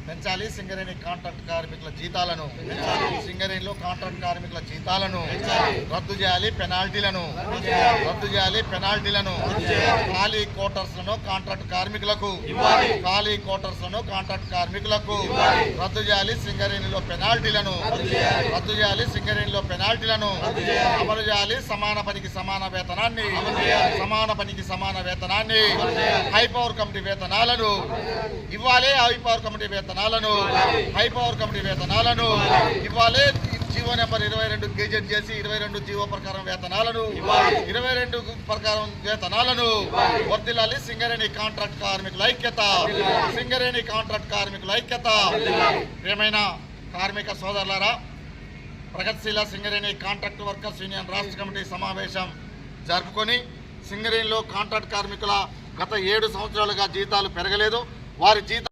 పెంచాలి. సింగరేణి కాంట్రాక్ట్ కార్మికుల జీతాలను సింగరేణిలో కాంట్రాక్ట్ కార్మికుల జీతాలను రద్దు చేయాలి. పెనాల్టీలను రద్దు చేయాలి. పెనాల్టీలను ఖాళీ క్వార్టర్స్లను కాంట్రాక్ట్ కార్మికులకు రద్దు చేయాలి. సింగరేణిలో పెనాల్టీలను రద్దు చేయాలి. సింగరేణిలో పెనాల్టీలను అమలు చేయాలి. సమాన పనికి సమాన వేతనాన్ని హై పవర్ కమిటీ వేతనాలను ఇవ్వాలి. హై పవర్ కమిటీ వేతనాలను ఇవ్వాలి. జీవో నెంబర్ 22 గెజెట్ చేసి 22 జీవో ప్రకారం వేతనాలను 22 ప్రకారం వేతనాలను వర్ధిల్లాలి. సింగరేణి కాంట్రాక్ట్ కార్మికుల ఐక్యత. ఏమైనా కార్మిక సోదరులారా, ప్రగతిశీల సింగరేణి కాంట్రాక్ట్ వర్కర్స్ యూనియన్ రాష్ట్ర కమిటీ సమావేశం జరుపుకొని సింగరేణిలో కాంట్రాక్ట్ కార్మికుల గత 7 సంవత్సరాలుగా జీతాలు పెరగలేదు. వారి జీతాలు